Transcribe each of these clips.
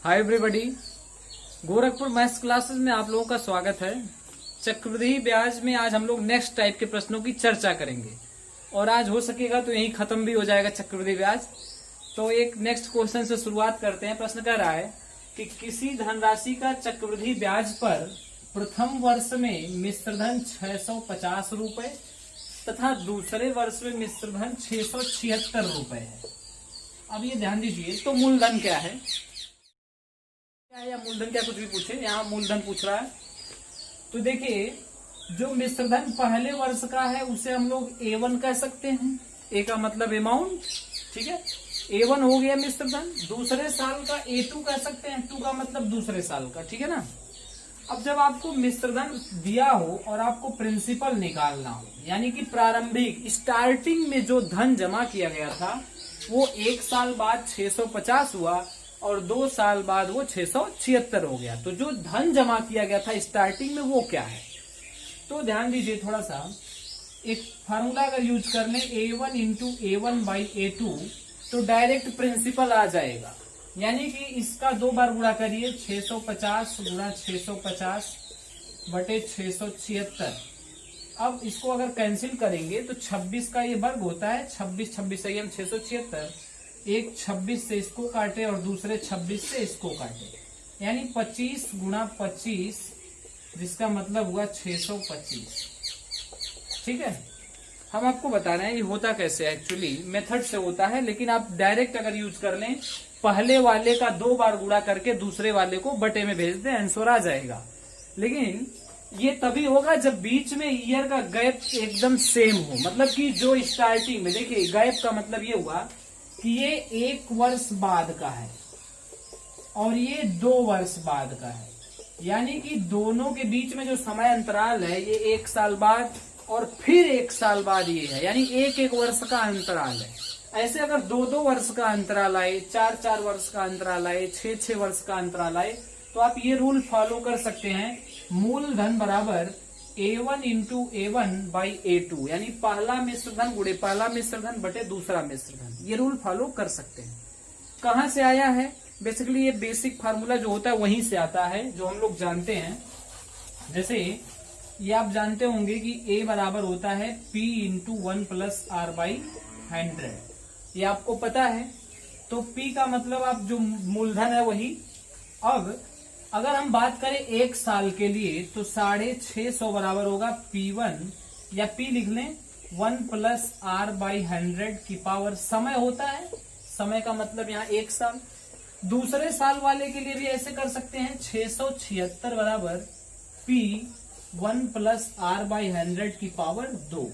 Hi everybody, Gorakhpur maths classes में आप लोगों का स्वागत है। चक्रवृद्धि ब्याज में आज हम लोग नेक्स्ट टाइप के प्रश्नों की चर्चा करेंगे और आज हो सकेगा तो यही खत्म भी हो जाएगा चक्रवृद्धि ब्याज। तो एक नेक्स्ट क्वेश्चन से शुरुआत करते हैं। प्रश्न कह रहा है कि किसी धनराशि का चक्रवृद्धि ब्याज पर प्रथम वर्ष में मिश्रधन 650 रुपए तथा दूसरे वर्ष में मिश्रधन 676 रुपए है। अब ये ध्यान दीजिए, तो मूलधन क्या है या मूलधन क्या, कुछ भी पूछे, यहाँ मूलधन पूछ रहा है। तो देखिए, जो मिश्रधन पहले वर्ष का है उसे हम लोग A1 कह सकते हैं। A का मतलब अमाउंट, ठीक है। A1 हो गया मिश्रधन। दूसरे साल का A2 कह सकते हैं, 2 का मतलब दूसरे साल का, ठीक है ना। अब जब आपको मिश्रधन दिया हो और आपको प्रिंसिपल निकालना हो, यानी कि प्रारंभिक स्टार्टिंग में जो धन जमा किया गया था वो 1 साल बाद 650 हुआ और 2 साल बाद वो 676 हो गया। तो जो धन जमा किया गया था स्टार्टिंग में वो क्या है, तो ध्यान दीजिए थोड़ा सा। एक फार्मूला अगर यूज कर लें A1 into A1 by A2 तो डायरेक्ट प्रिंसिपल आ जाएगा। यानी कि इसका 2 बार गुणा करिए, 650 गुणा 650 बटे 676। अब इसको अगर कैंसिल करेंगे तो 26 का ये वर्ग होता है, 26 26 से 676। एक 26 से इसको काटे और दूसरे 26 से इसको काटे, यानी 25 गुणा 25, जिसका मतलब हुआ 625। ठीक है। हम आपको बता रहे हैं ये होता कैसे है, एक्चुअली मेथड से होता है, लेकिन आप डायरेक्ट अगर यूज कर लें, पहले वाले का 2 बार गुणा करके दूसरे वाले को बटे में भेज दें, आंसर आ जाएगा। लेकिन ये तभी होगा जब बीच में ईयर का गैप एकदम सेम हो, मतलब कि जो स्टार्टिंग में, देखिए गैप का मतलब ये हुआ कि ये 1 वर्ष बाद का है और ये 2 वर्ष बाद का है, यानी कि दोनों के बीच में जो समय अंतराल है ये 1 साल बाद और फिर 1 साल बाद ये है, यानी 1 वर्ष का अंतराल है। ऐसे अगर 2 वर्ष का अंतराल आए, 4 वर्ष का अंतराल आए, 6 वर्ष का अंतराल आए, तो आप ये रूल फॉलो कर सकते हैं, मूलधन बराबर A1 into A1 by A2, यानी पहला मिश्रधन गुणे पहला मिश्रधन बटे दूसरा मिश्रधन। ये रूल फॉलो कर सकते हैं। कहाँ से आया है, बेसिकली ये बेसिक फार्मूला जो होता है वहीं से आता है, जो हम लोग जानते हैं। जैसे ये आप जानते होंगे कि A बराबर होता है P into 1 plus R by 100, ये आपको पता है। तो P का मतलब आप जो मूलधन है वही। अब अगर हम बात करें 1 साल के लिए तो 650 बराबर होगा P1, या P लिख लें 1 प्लस R बाई 100 की पावर समय होता है। समय का मतलब यहाँ 1 साल। दूसरे साल वाले के लिए भी ऐसे कर सकते हैं, 676 बराबर P 1 प्लस R बाई 100 की पावर 2।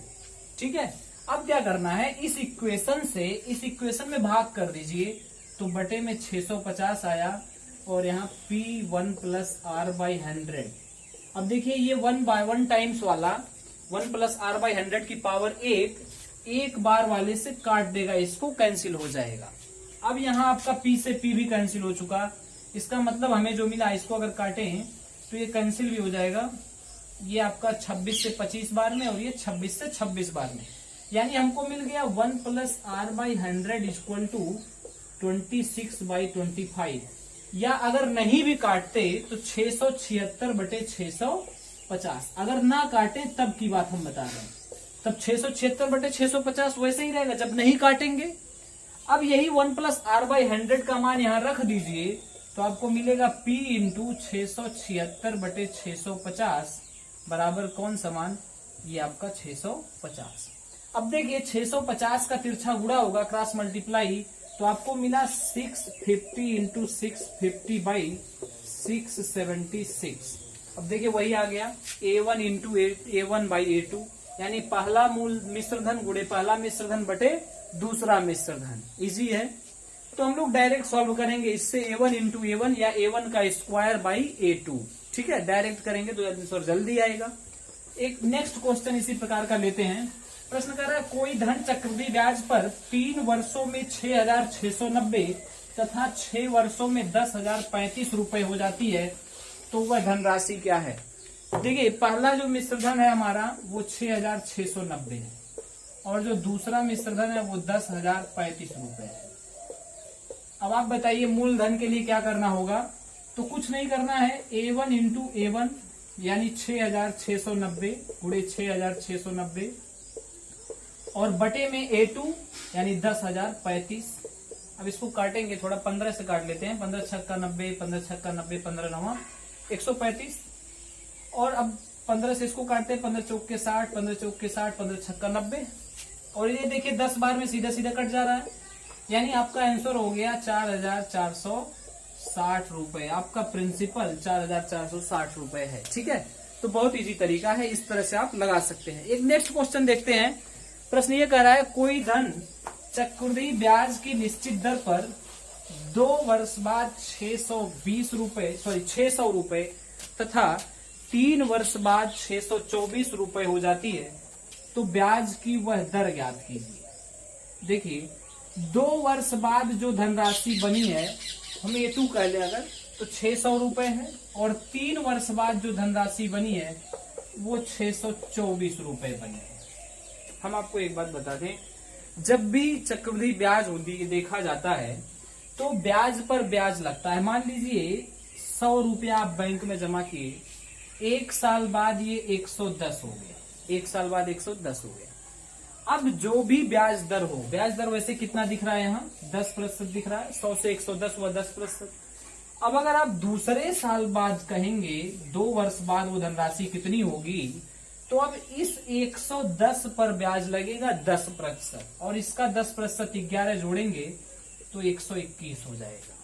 ठीक है। अब क्या करना है, इस इक्वेशन से इस इक्वेशन में भाग कर दीजिए, तो बटे में 650 आया और यहाँ P1 प्लस R बाई 100। अब देखिए ये 1/1 टाइम्स वाला 1 प्लस R बाई 100 की पावर 1 बार वाले से काट देगा, इसको कैंसिल हो जाएगा। अब यहाँ आपका P से P भी कैंसिल हो चुका, इसका मतलब हमें जो मिला इसको अगर काटें तो ये कैंसिल भी हो जाएगा। ये आपका 26 से 25 बार में और ये 26 से 26 बार में, यानी हमको मिल गया 1 plus R by 100 equal to 26 by 25। या अगर नहीं भी काटते तो 676 बटे 650। अगर ना काटे तब की बात हम बता रहे हैं, तब 676 बटे 650 वैसे ही रहेगा जब नहीं काटेंगे। अब यही 1 प्लस R बाई 100 का मान यहाँ रख दीजिए, तो आपको मिलेगा P इंटू 676 बटे 650 बराबर कौन सा मान, ये आपका 650। अब देखिए 650 का तिरछा गुणा होगा, क्रॉस मल्टीप्लाई, तो आपको मिला 650 इंटू 650 बाई 676। अब देखिए वही आ गया A1 into A1 by A2, यानी पहला मूल मिश्रधन गुणे पहला मिश्रधन बटे दूसरा मिश्रधन। इजी है, तो हम लोग डायरेक्ट सॉल्व करेंगे इससे, A1 इंटू A1 या A1 का स्क्वायर बाई A2। ठीक है, डायरेक्ट करेंगे तो आंसर जल्दी आएगा। एक नेक्स्ट क्वेश्चन इसी प्रकार का लेते हैं। प्रश्न कर रहा है, कोई धन चक्रवृद्धि ब्याज पर 3 वर्षों में 6,690 तथा 6 वर्षों में 10,035 रुपए हो जाती है, तो वह धनराशि क्या है। देखिए पहला जो मिश्रधन है हमारा वो 6,690 है और जो दूसरा मिश्रधन है वो 10,035 रुपए है। अब आप बताइए मूलधन के लिए क्या करना होगा। तो कुछ नहीं करना है, A1 इंटू A1 यानी 6690 गुणे 6690 और बटे में A2 यानी 10,035। अब इसको काटेंगे थोड़ा, 15 से काट लेते हैं। 15 छक्का 90, 15 छक्का 90, 15 नवा 135। और अब 15 से इसको काटते हैं, 15 चौक के 60, 15 चौक के 60, 15 छक्का 90। और ये देखिए 10 बार में सीधा सीधा कट जा रहा है, यानी आपका आंसर हो गया 4,460 रुपए। आपका प्रिंसिपल 4,460 रुपए है। ठीक है, तो बहुत इजी तरीका है, इस तरह से आप लगा सकते हैं। एक नेक्स्ट क्वेश्चन देखते हैं। प्रश्न ये कह रहा है, कोई धन चक्रवृद्धि ब्याज की निश्चित दर पर 2 वर्ष बाद 620 रुपए 600 रुपए तथा 3 वर्ष बाद 624 रुपए हो जाती है, तो ब्याज की वह दर ज्ञात कीजिए। देखिए 2 वर्ष बाद जो धनराशि बनी है, हम A2 कह लें अगर, तो 600 रुपए है। और 3 वर्ष बाद जो धनराशि बनी है वो 624 रुपए बनी है। हम आपको एक बात बता दें, जब भी चक्रवृद्धि ब्याज होती देखा जाता है तो ब्याज पर ब्याज लगता है। मान लीजिए 100 रुपया आप बैंक में जमा किए, 1 साल बाद ये 110 हो गया, 1 साल बाद 110 हो गया। अब जो भी ब्याज दर हो, ब्याज दर वैसे कितना दिख रहा है यहाँ, 10% दिख रहा है। 100 से 110 हुआ 10%। अब अगर आप दूसरे साल बाद कहेंगे 2 वर्ष बाद वो धनराशि कितनी होगी, तो अब इस 110 पर ब्याज लगेगा 10% और इसका 10% 11 जोड़ेंगे तो 121 हो जाएगा।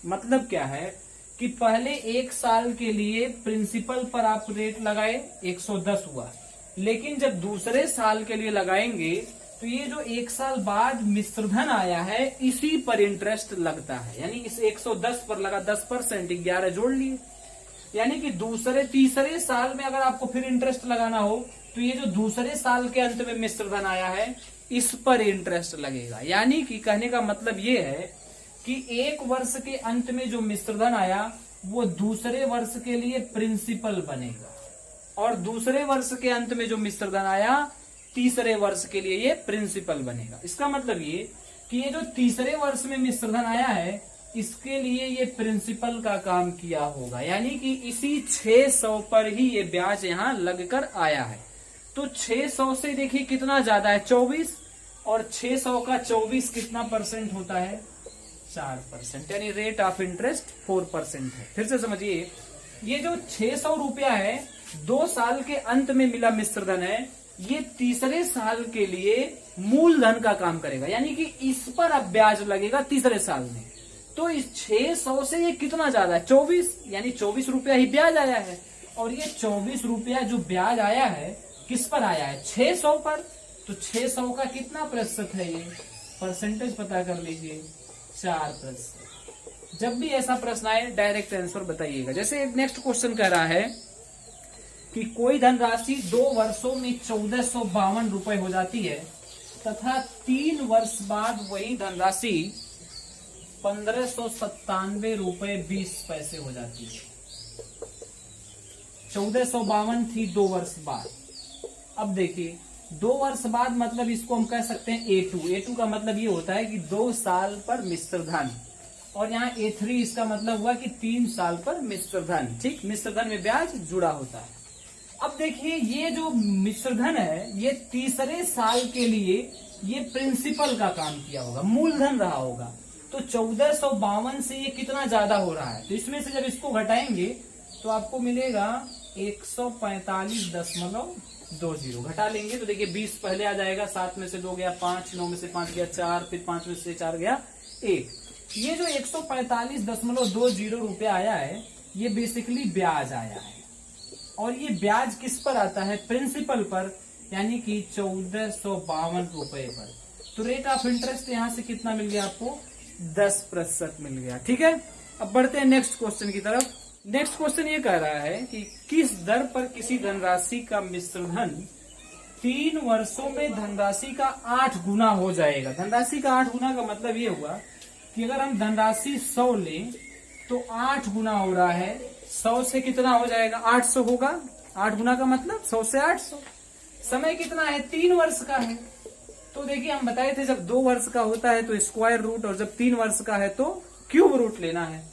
मतलब क्या है कि पहले 1 साल के लिए प्रिंसिपल पर आप रेट लगाए 110 हुआ, लेकिन जब दूसरे साल के लिए लगाएंगे तो ये जो 1 साल बाद मिश्रधन आया है इसी पर इंटरेस्ट लगता है। यानी इस 110 पर लगा 10%, 11 जोड़ लिए, यानी कि तीसरे साल में अगर आपको फिर इंटरेस्ट लगाना हो तो ये जो दूसरे साल के अंत में मिश्रधन आया है इस पर इंटरेस्ट लगेगा। यानी कि कहने का मतलब ये है कि 1 वर्ष के अंत में जो मिश्रधन आया वो दूसरे वर्ष के लिए प्रिंसिपल बनेगा, और दूसरे वर्ष के अंत में जो मिश्रधन आया तीसरे वर्ष के लिए ये प्रिंसिपल बनेगा। इसका मतलब ये कि ये जो तीसरे वर्ष में मिश्रधन आया है इसके लिए ये प्रिंसिपल का काम किया होगा, यानी कि इसी 600 पर ही ये ब्याज यहाँ लगकर आया है। तो 600 से देखिए कितना ज्यादा है, 24, और 600 का 24 कितना परसेंट होता है, 4%, यानी रेट ऑफ इंटरेस्ट 4% है। फिर से समझिए, ये जो 600 रुपया है 2 साल के अंत में मिला मिश्रधन है, ये तीसरे साल के लिए मूलधन का काम करेगा, यानी कि इस पर अब ब्याज लगेगा तीसरे साल में। तो इस 600 से ये कितना ज्यादा है, 24, यानी 24 रुपया ही ब्याज आया है। और ये 24 रुपया जो ब्याज आया है किस पर आया है, 600 पर। तो 600 का कितना प्रतिशत है, ये परसेंटेज पता कर लीजिए, 4%। जब भी ऐसा प्रश्न आए डायरेक्ट आंसर बताइएगा। जैसे नेक्स्ट क्वेश्चन कह रहा है कि कोई धनराशि 2 वर्षों में 1452 रुपए हो जाती है तथा 3 वर्ष बाद वही धनराशि 1597 रुपए 20 पैसे हो जाती है। 1452 थी 2 वर्ष बाद। अब देखिए 2 वर्ष बाद मतलब इसको हम कह सकते हैं A2 का मतलब ये होता है कि 2 साल पर मिश्रधन, और यहाँ A3 इसका मतलब हुआ कि 3 साल पर मिश्रधन। ठीक, मिश्रधन में ब्याज जुड़ा होता है। अब देखिए ये जो मिश्रधन है ये तीसरे साल के लिए ये प्रिंसिपल का काम किया होगा, मूलधन रहा होगा। तो 1452 से ये कितना ज्यादा हो रहा है, तो इसमें से जब इसको घटाएंगे तो आपको मिलेगा 145.20। घटा लेंगे तो देखिए 20 पहले आ जाएगा, 7 में से 2 गया 5, 9 में से 5 गया 4, फिर 5 में से 4 गया 1। ये जो 145.20 रुपया आया है ये बेसिकली ब्याज आया है, और ये ब्याज किस पर आता है, प्रिंसिपल पर, यानी कि 1452 रुपए पर। तो रेट ऑफ इंटरेस्ट यहां से कितना मिल गया आपको, 10% मिल गया। ठीक है, अब बढ़ते हैं नेक्स्ट क्वेश्चन की तरफ। नेक्स्ट क्वेश्चन ये कह रहा है कि किस दर पर किसी धनराशि का मिश्रधन 3 वर्षों में धनराशि का 8 गुना हो जाएगा। धनराशि का 8 गुना का मतलब ये हुआ कि अगर हम धनराशि 100 लें तो 8 गुना हो रहा है, 100 से कितना हो जाएगा, 800 होगा। 8 गुना का मतलब 100 से 800। समय कितना है, 3 वर्ष का है। तो देखिए हम बताए थे जब 2 वर्ष का होता है तो स्क्वायर रूट, और जब 3 वर्ष का है तो क्यूब रूट लेना है।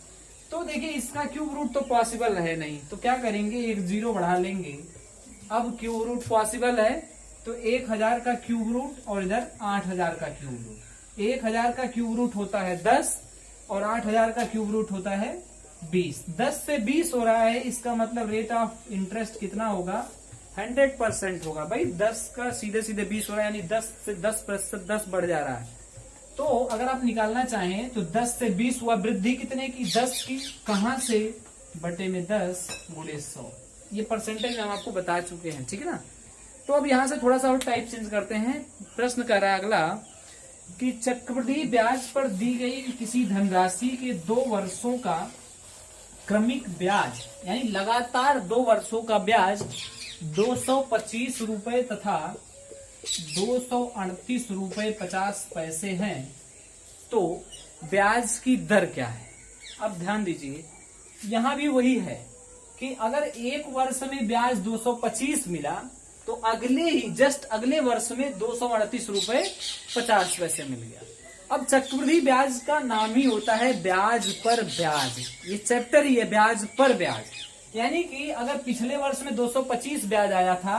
तो देखिए इसका क्यूब रूट तो पॉसिबल है नहीं, तो क्या करेंगे, एक 0 बढ़ा लेंगे। अब क्यूब रूट पॉसिबल है तो 1000 का क्यूब रूट और इधर 8000 का क्यूब रूट। 1000 का क्यूब रूट होता है 10 और 8000 का क्यूब रूट होता है 20। 10 से 20 हो रहा है, इसका मतलब रेट ऑफ इंटरेस्ट कितना होगा, 100% होगा। भाई 10 का सीधे सीधे 20 हो रहा है, यानी 10 से 10% 10 बढ़ जा रहा है। तो अगर आप निकालना चाहें तो 10 से 20 हुआ, वृद्धि कितने की, 10 की। कहां से, बटे में 10 गुणे 100। ये परसेंटेज हम आपको बता चुके हैं, ठीक है ना। तो अब यहां से थोड़ा सा और टाइप चेंज करते हैं। प्रश्न कर रहा है अगला कि चक्रवृद्धि ब्याज पर दी गई किसी धनराशि के 2 वर्षों का क्रमिक ब्याज, यानी लगातार 2 वर्षों का ब्याज 225 रुपए तथा 238 रुपए 50 पैसे हैं, तो ब्याज की दर क्या है। अब ध्यान दीजिए, यहां भी वही है कि अगर एक वर्ष में ब्याज 225 मिला तो अगले ही जस्ट अगले वर्ष में 238 रुपए 50 पैसे मिल गया। अब चक्रवृद्धि ब्याज का नाम ही होता है ब्याज पर ब्याज, ये चैप्टर ही है ब्याज पर ब्याज। यानी कि अगर पिछले वर्ष में 225 ब्याज आया था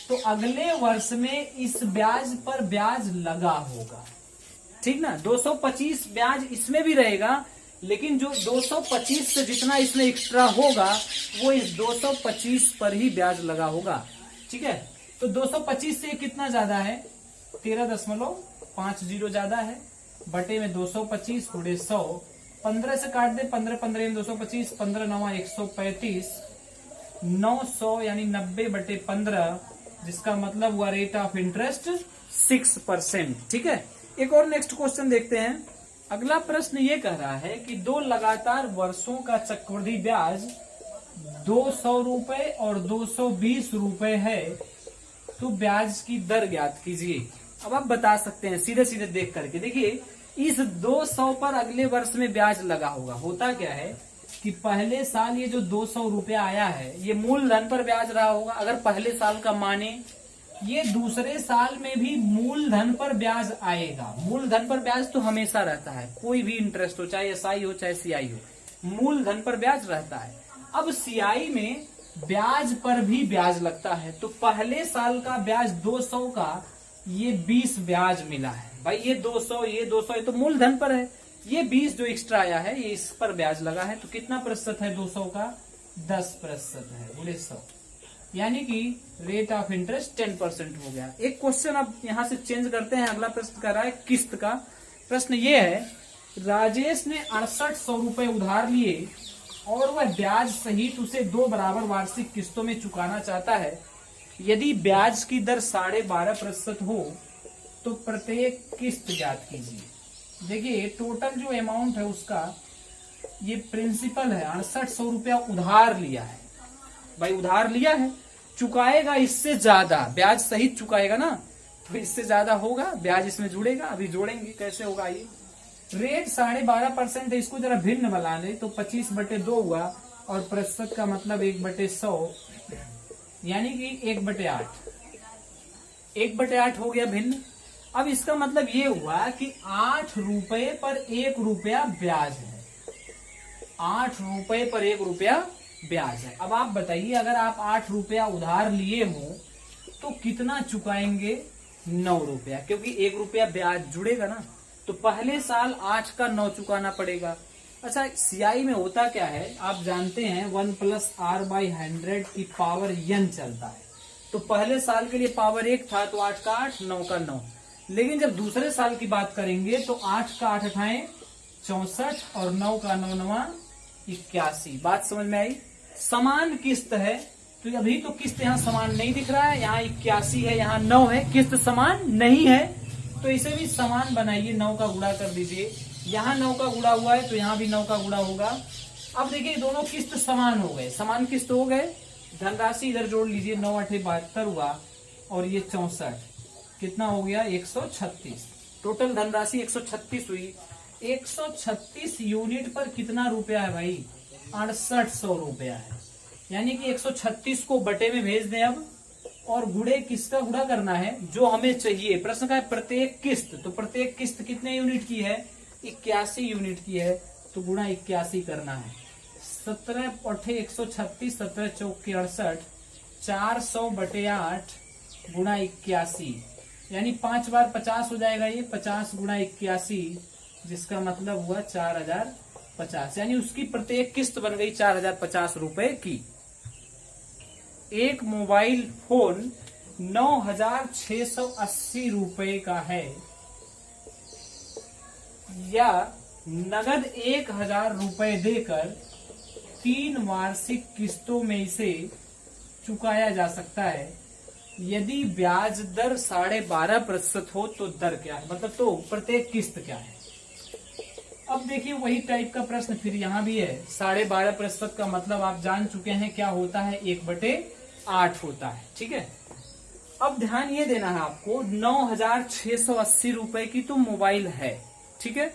तो अगले वर्ष में इस ब्याज पर ब्याज लगा होगा, ठीक ना। 225 ब्याज इसमें भी रहेगा, लेकिन जो 225 से जितना इसमें एक्स्ट्रा होगा वो इस 225 पर ही ब्याज लगा होगा, ठीक है। तो 225 से कितना ज्यादा है, 13.50 ज्यादा है, बटे में 225 गुणे 100। 15 से काट दे, 15 15 में 225, 15 9 135, 900 यानी 90/15, जिसका मतलब हुआ रेट ऑफ इंटरेस्ट 6%, ठीक है। एक और नेक्स्ट क्वेश्चन देखते हैं। अगला प्रश्न ये कह रहा है कि 2 लगातार वर्षों का चक्रवृद्धि ब्याज 200 रुपए और 220 रुपए है, तो ब्याज की दर ज्ञात कीजिए। अब आप बता सकते हैं सीधे सीधे देख करके। देखिए इस 200 पर अगले वर्ष में ब्याज लगा होगा। होता क्या है कि पहले साल ये जो 200 रुपया आया है ये मूलधन पर ब्याज रहा होगा, अगर पहले साल का माने। ये दूसरे साल में भी मूलधन पर ब्याज आएगा। मूलधन पर ब्याज तो हमेशा रहता है, कोई भी इंटरेस्ट हो, चाहे एसआई हो चाहे सीआई हो, मूलधन पर ब्याज रहता है। अब सीआई में ब्याज पर भी ब्याज लगता है, तो पहले साल का ब्याज 200 का ये 20 ब्याज मिला है। भाई ये 200 ये 200 ये तो मूलधन पर है, ये 20 जो एक्स्ट्रा आया है ये इस पर ब्याज लगा है। तो कितना प्रतिशत है 200 का, 10% है गुणे 100, यानी कि रेट ऑफ इंटरेस्ट 10% हो गया। एक क्वेश्चन अब यहां से चेंज करते हैं। अगला प्रश्न कर रहा है किस्त का। प्रश्न ये है, राजेश ने 6800 रुपए उधार लिए और वह ब्याज सहित उसे 2 बराबर वार्षिक किस्तों में चुकाना चाहता है। यदि ब्याज की दर 12.5% हो तो प्रत्येक किस्त ज्ञात कीजिए। देखिए टोटल जो अमाउंट है उसका, ये प्रिंसिपल है 6800 रुपया उधार लिया है। भाई उधार लिया है, चुकाएगा इससे ज्यादा, ब्याज सहित चुकाएगा ना, तो इससे ज्यादा होगा, ब्याज इसमें जुड़ेगा। अभी जोड़ेंगे कैसे होगा ये। रेट 12.5% है, इसको जरा भिन्न बना ले तो 25/2 हुआ, और प्रतिशत का मतलब 1/100, यानी कि 1/8। 1/8 हो गया भिन्न। अब इसका मतलब ये हुआ कि 8 रुपए पर 1 रुपया ब्याज है। 8 रुपए पर 1 रुपया ब्याज है। अब आप बताइए, अगर आप 8 रुपया उधार लिए हो तो कितना चुकाएंगे, 9 रुपया, क्योंकि 1 रुपया ब्याज जुड़ेगा ना, तो पहले साल 8 का 9 चुकाना पड़ेगा। अच्छा सीआई में होता क्या है आप जानते हैं, 1 + r/100 की पावर n चलता है। तो पहले साल के लिए पावर 1 था तो 8 का 8, 9 का 9। लेकिन जब दूसरे साल की बात करेंगे तो 8 का 8 × 64 और 9 का 9 9 81। बात समझ में आई। समान किस्त है, तो अभी तो किस्त यहाँ समान नहीं दिख रहा है, यहाँ 81 है, यहाँ 9 है, किस्त समान नहीं है, तो इसे भी समान बनाइए, 9 का गुणा कर दीजिए। यहाँ 9 का गुणा हुआ है तो यहाँ भी 9 का गुणा होगा। अब देखिए दोनों किस्त समान हो गए, समान किस्त हो गए। धनराशि इधर जोड़ लीजिए, 9 8 72 हुआ, और ये 64, कितना हो गया 136। टोटल धनराशि 136 हुई। 136 यूनिट पर कितना रुपया है भाई, 6800 रुपया है। यानी कि 136 को बटे में भेज दें। अब और गुणे किसका गुणा करना है जो हमें चाहिए। प्रश्न का है प्रत्येक किस्त, तो प्रत्येक किस्त कितने यूनिट की है, 81 यूनिट की है, तो गुणा 81 करना है। 17 8 136, 17 चौक 68, 400/8 गुणा 81, यानी 5 बार 50 हो जाएगा ये, 50 गुणा 81, जिसका मतलब हुआ 4050, यानी उसकी प्रत्येक किस्त बन गई 4050 रुपए की। एक मोबाइल फोन 9680 रुपए का है, या नगद 1000 रुपए देकर 3 वार्षिक किस्तों में इसे चुकाया जा सकता है। यदि ब्याज दर 12.5% हो तो दर क्या है, मतलब तो प्रत्येक किस्त क्या है। अब देखिए वही टाइप का प्रश्न फिर यहाँ भी है। 12.5% का मतलब आप जान चुके हैं क्या होता है, 1/8 होता है, ठीक है। अब ध्यान ये देना है आपको, 9680 रुपए की तो मोबाइल है, ठीक है।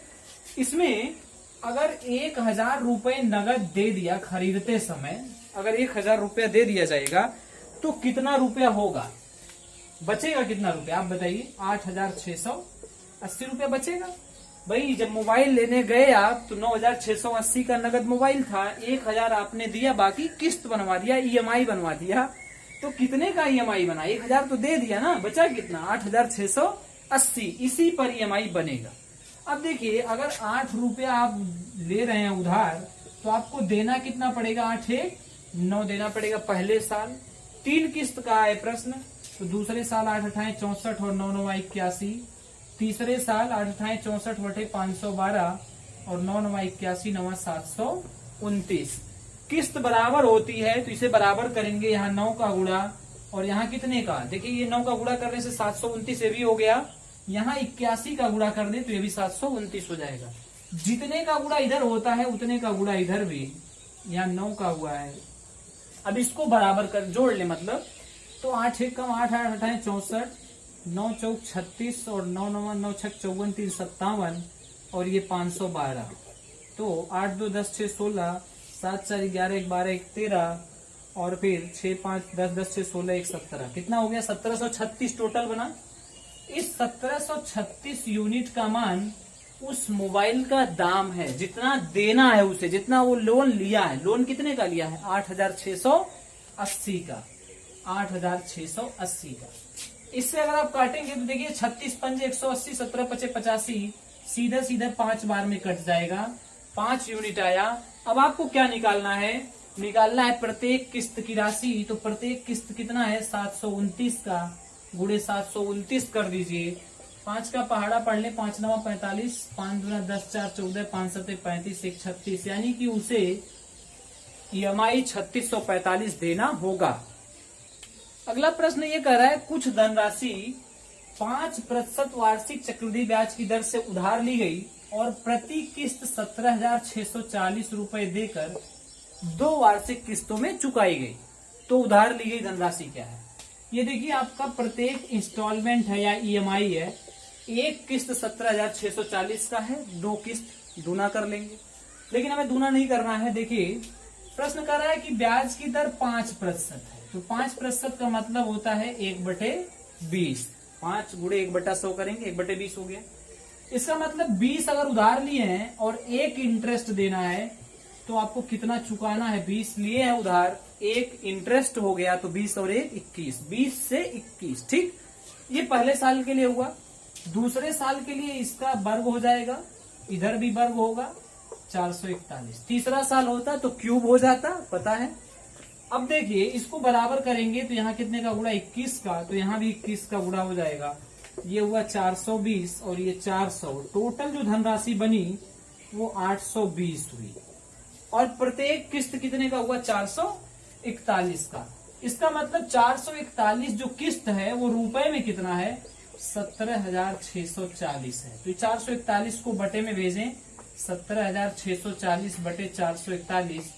इसमें अगर 1000 रुपए नगद दे दिया खरीदते समय, अगर 1000 रुपया दे दिया जाएगा तो कितना रुपया होगा, बचेगा कितना रुपया आप बताइए। 8680 रुपया बचेगा। भाई जब मोबाइल लेने गए आप तो 9680 का नगद मोबाइल था, 1000 आपने दिया, बाकी किस्त बनवा दिया, EMI बनवा दिया, तो कितने का EMI बना, 1000 तो दे दिया ना, बचा कितना 8680, इसी पर EMI बनेगा। अब देखिए अगर 8 रुपया आप ले रहे हैं उधार, तो आपको देना कितना पड़ेगा, 8 1 9 देना पड़ेगा पहले साल। 3 किस्त का है प्रश्न, तो दूसरे साल 8 8 64 और 9 9 81, तीसरे साल 8 8 64 बटे 512 और 9 9 81 9 729। किस्त बराबर होती है तो इसे बराबर करेंगे, यहाँ 9 का गुणा और यहाँ कितने का, देखिए ये 9 का गुणा करने से 729 ये भी हो गया, यहाँ 81 का गुणा कर दे तो ये भी 729 हो जाएगा। जितने का गुणा इधर होता है उतने का गुणा इधर भी, यहाँ 9 का हुआ है। अब इसको बराबर कर जोड़ ले, मतलब तो 8 1 कम 8 8 8 64, 9 चौक 36 और 9 9 9 6 54 3 57 और ये 512, तो 8 2 10 6 16, 7 4 11 1 12 1 13 और फिर 6 5 10 10 6 16 1 17, कितना हो गया 1736 टोटल बना। इस 1736 यूनिट का मान उस मोबाइल का दाम है, जितना देना है उसे, जितना वो लोन लिया है। लोन कितने का लिया है, 8680 का, 8680 का। इससे अगर आप काटेंगे तो देखिए 36 पंजे 180, 17 पचे 85, सीधा सीधा 5 बार में कट जाएगा, 5 यूनिट आया। अब आपको क्या निकालना है, निकालना है प्रत्येक किस्त की राशि। तो प्रत्येक किस्त कितना है, 729 का गुणे 729 कर दीजिए। 5 का पहाड़ा पढ़ ले, 5 9 45, 5 दूना 10 4 14, 5 7 35, 1 36, यानी कि उसे EMI 3645 देना होगा। अगला प्रश्न ये कह रहा है, कुछ धनराशि 5% वार्षिक चक्रवृद्धि ब्याज की दर से उधार ली गई और प्रति किस्त 17,640 रुपए देकर 2 वार्षिक किस्तों में चुकाई गई। तो उधार ली गई धनराशि क्या है, ये देखिए आपका प्रत्येक इंस्टॉलमेंट है या EMI है। एक किस्त 17,640 का है, 2 किस्त दूना कर लेंगे, लेकिन हमें दूना नहीं करना है। देखिए प्रश्न कर रहा है कि ब्याज की दर 5% है, तो 5% का मतलब होता है 1/20, 5 गुणे 1/100 करेंगे, 1/20 हो गया। इसका मतलब 20 अगर उधार लिए हैं और 1 इंटरेस्ट देना है, तो आपको कितना चुकाना है, 20 लिए हैं उधार, 1 इंटरेस्ट हो गया, तो 20 और 1 21, 20 से 21, ठीक। ये पहले साल के लिए हुआ। दूसरे साल के लिए इसका वर्ग हो जाएगा, इधर भी वर्ग होगा, 441। तीसरा साल होता तो क्यूब हो जाता, पता है। अब देखिए इसको बराबर करेंगे तो यहाँ कितने का गुणा, 21 का, तो यहाँ भी 21 का गुणा हो जाएगा। ये हुआ 420 और ये 400, टोटल जो धनराशि बनी वो 820 हुई। और प्रत्येक किस्त कितने का हुआ, 441 का। इसका मतलब 441 जो किस्त है वो रुपए में कितना है, 17,640 है। तो 441 को बटे में भेजें, 17,640 बटे 441।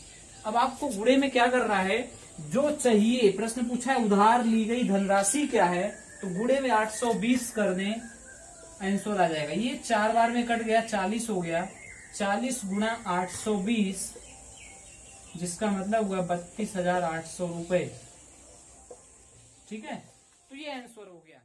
अब आपको गुणे में क्या करना है, जो चाहिए, प्रश्न पूछा है उधार ली गई धनराशि क्या है, तो गुणे में 820 कर दें, आंसर आ जाएगा। ये 4 बार में कट गया, 40 हो गया, 40 गुणा 820, जिसका मतलब हुआ 32,800 रुपए। ठीक है, तो ये आंसर हो गया।